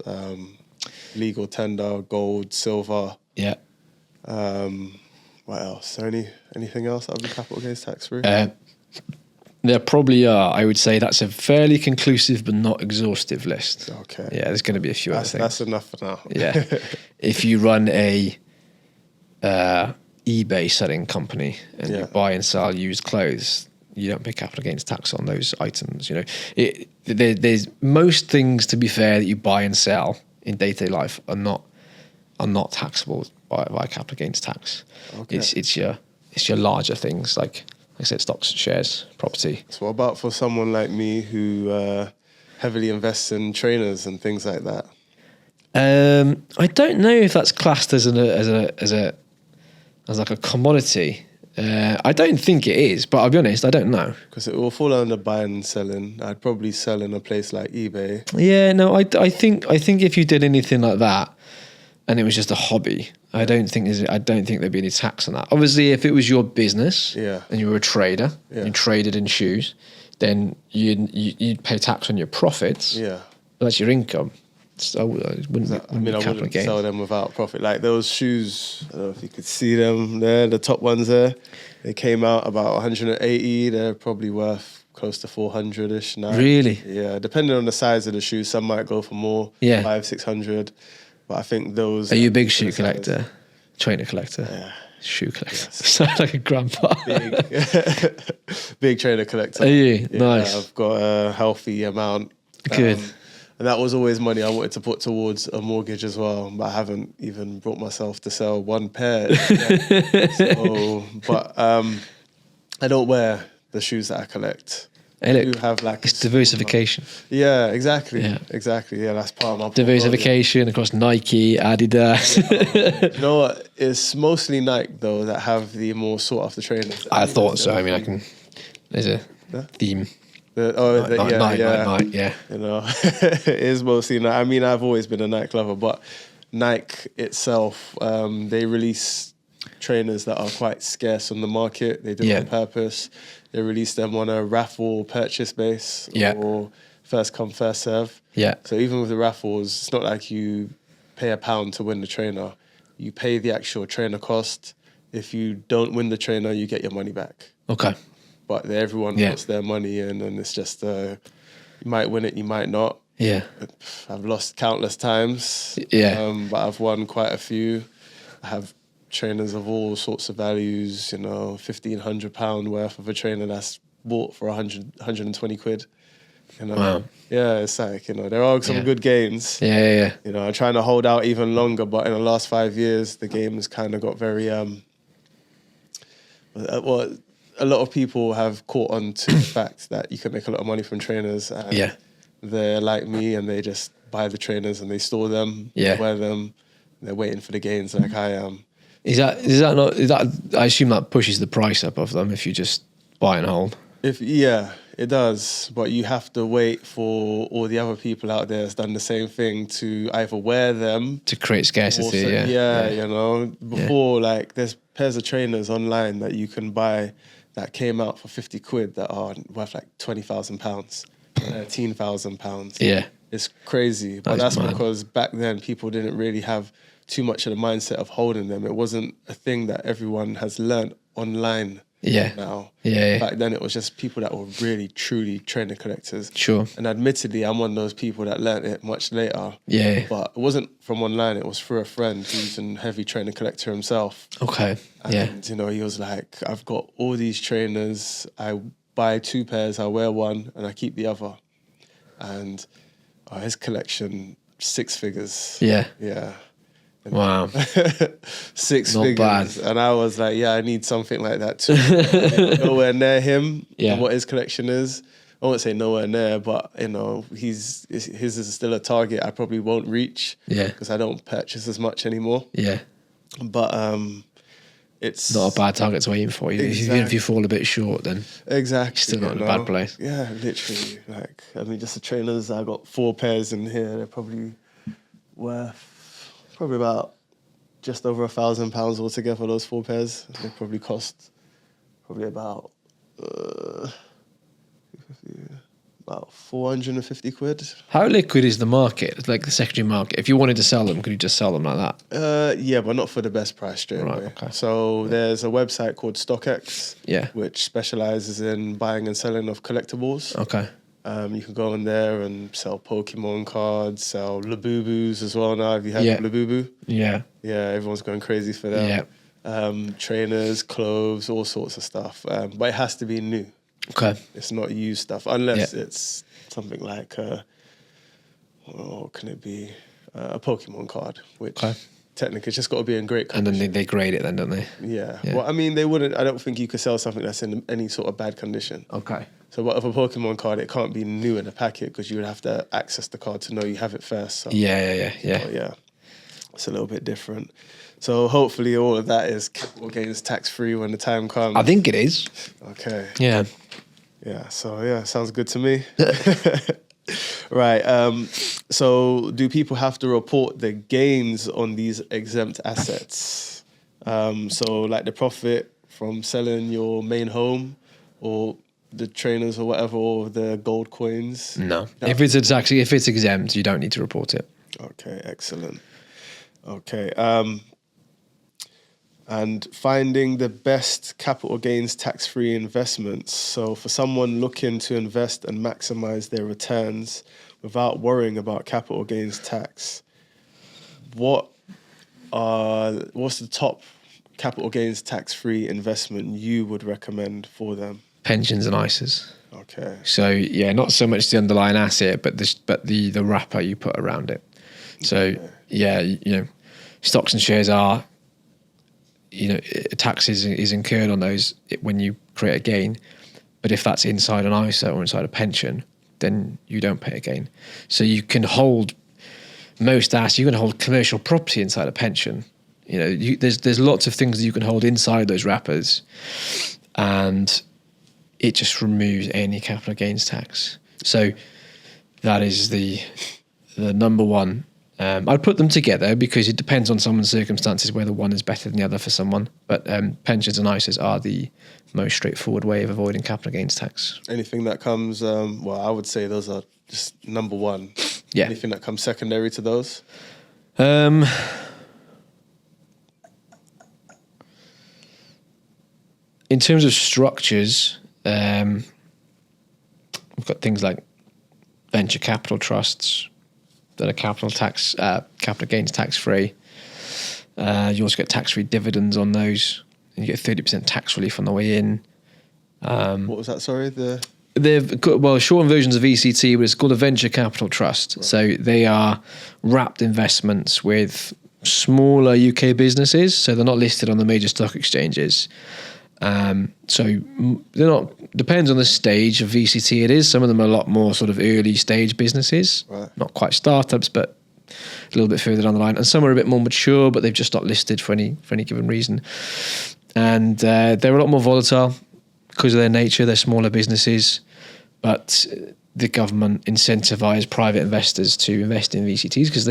items, legal tender, gold, silver. Yeah. What else? Is there anything else that would be capital gains tax free? There probably are. I would say that's a fairly conclusive but not exhaustive list. Okay. Yeah, there's going to be a few other things. That's enough for now. Yeah. If you run a eBay selling company and you buy and sell used clothes, you don't pay capital gains tax on those items. You know, there's most things, to be fair, that you buy and sell in day-to-day life are not taxable by capital gains tax. Okay. It's your larger things like I said, stocks, shares, property. So what about for someone like me who heavily invests in trainers and things like that? I don't know if that's classed as like a commodity. I don't think it is, but I'll be honest, I don't know. Because it will fall under buying and selling. I'd probably sell in a place like eBay. Yeah, no, I think if you did anything like that, and it was just a hobby, I don't think there'd be any tax on that. Obviously, if it was your business, and you were a trader, and traded in shoes, then you'd pay tax on your profits. Yeah, but that's your income. So I wouldn't sell them without profit. Like those shoes, I don't know if you could see them there, the top ones there. They came out about 180. They're probably worth close to 400-ish now. Really? Yeah, depending on the size of the shoe, some might go for more. Yeah, 500-600. But I think those. Are you a big shoe collector? Trainer collector? Yeah. Shoe collector. Yes. Sounds like a grandpa. Big trainer collector. Are you? Yeah, nice. I've got a healthy amount. Good. And that was always money I wanted to put towards a mortgage as well. But I haven't even brought myself to sell one pair. But I don't wear the shoes that I collect. Hey, look, it's diversification. Yeah, exactly. Yeah. Exactly. Yeah, that's part of my diversification across Nike, Adidas. You know what? It's mostly Nike though that have the more sought after trainers. I thought so. I mean, there's a theme. Nike, yeah. You know, it is mostly Nike. I mean, I've always been a Nike lover, but Nike itself, they release trainers that are quite scarce on the market. They do it on purpose. They release them on a raffle purchase base or first come, first serve. Yeah. So even with the raffles, it's not like you pay £1 to win the trainer. You pay the actual trainer cost. If you don't win the trainer, you get your money back. Okay. But everyone puts their money in, and it's just you might win it, you might not. Yeah. I've lost countless times. Yeah. But I've won quite a few. I have trainers of all sorts of values, you know, £1,500 worth of a trainer that's bought for 120 quid. You know? Wow. Yeah, it's like, you know, there are some good gains. Yeah. You know, I'm trying to hold out even longer, but in the last 5 years, the game has kind of got very, well, a lot of people have caught on to the fact that you can make a lot of money from trainers. And they're like me and they just buy the trainers and they store them, wear them. They're waiting for the gains like I am. Is that not? I assume that pushes the price up of them if you just buy and hold. It does, but you have to wait for all the other people out there that's done the same thing to either wear them to create scarcity. You know, before like there's pairs of trainers online that you can buy that came out for 50 quid that are worth like £20,000, £13,000. Yeah, it's crazy, but that's because back then people didn't really have too much of the mindset of holding them. It wasn't a thing that everyone has learnt online now. Back then it was just people that were really, truly trainer collectors. Sure. And admittedly, I'm one of those people that learnt it much later. Yeah. But it wasn't from online, it was through a friend who's a heavy trainer collector himself. Okay. And, you know, he was like, I've got all these trainers, I buy 2 pairs, I wear one, and I keep the other. And his collection, 6 figures. Yeah. Yeah. Wow. 6 figures. Bad. And I was like, I need something like that too. Nowhere near him and what his collection is. I won't say nowhere near, but you know, his is still a target I probably won't reach. Yeah. Because I don't purchase as much anymore. Yeah. But it's not a bad target to aim for. Exactly. Even if you fall a bit short, then you're still not in a bad place. Yeah, literally. Like, I mean, just the trainers, I got 4 pairs in here. They're probably worth about just over £1,000 altogether, those 4 pairs. They probably cost about about 450 quid. How liquid is the market, like the secondary market? If you wanted to sell them, could you just sell them like that? Yeah, but not for the best price straight away. Okay. So there's a website called StockX, which specializes in buying and selling of collectibles. Okay. You can go in there and sell Pokemon cards, sell Labubus as well now. Have you had Labubu? Yeah. Yeah, everyone's going crazy for them. Yeah. Trainers, clothes, all sorts of stuff. But it has to be new. Okay. It's not used stuff unless it's something like what can it be? A Pokemon card, which technically it's just got to be in great condition. And then they grade it then, don't they? Yeah. Well, I mean, they wouldn't. I don't think you could sell something that's in any sort of bad condition. Okay. So, what if a Pokemon card? It can't be new in a packet because you would have to access the card to know you have it first. So, yeah. It's a little bit different. So hopefully all of that is capital gains tax free when the time comes. I think it is. Okay. Yeah. Yeah. So sounds good to me. Right. So do people have to report the gains on these exempt assets? So like the profit from selling your main home or the trainers or whatever, or the gold coins? No. If it's exempt, you don't need to report it. Okay, excellent. Okay. And finding the best capital gains tax-free investments. So for someone looking to invest and maximize their returns without worrying about capital gains tax, what's the top capital gains tax-free investment you would recommend for them? Pensions and ISAs. Okay. So yeah, not so much the underlying asset, but the wrapper you put around it. So stocks and shares are, tax is incurred on those when you create a gain. But if that's inside an ISA or inside a pension, then you don't pay a gain. So you can hold most assets. You can hold commercial property inside a pension. There's lots of things that you can hold inside those wrappers, and it just removes any capital gains tax. So that is the number one. I'd put them together because it depends on someone's circumstances whether one is better than the other for someone. But pensions and ISAs are the most straightforward way of avoiding capital gains tax. Anything that comes, I would say those are just number one. Yeah. Anything that comes secondary to those? In terms of structures, we've got things like venture capital trusts that are capital gains tax free. You also get tax free dividends on those, and you get 30% tax relief on the way in. What was that? Sorry, they've got, shortened versions of VCT, but it's called a venture capital trust. Right. So they are wrapped investments with smaller UK businesses, so they're not listed on the major stock exchanges. So they're not, depends on the stage of VCT it is. Some of them are a lot more sort of early stage businesses, right. Not quite startups, but a little bit further down the line. And some are a bit more mature, but they've just not listed for any given reason. And they're a lot more volatile because of their nature. They're smaller businesses, but the government incentivise private investors to invest in VCTs because they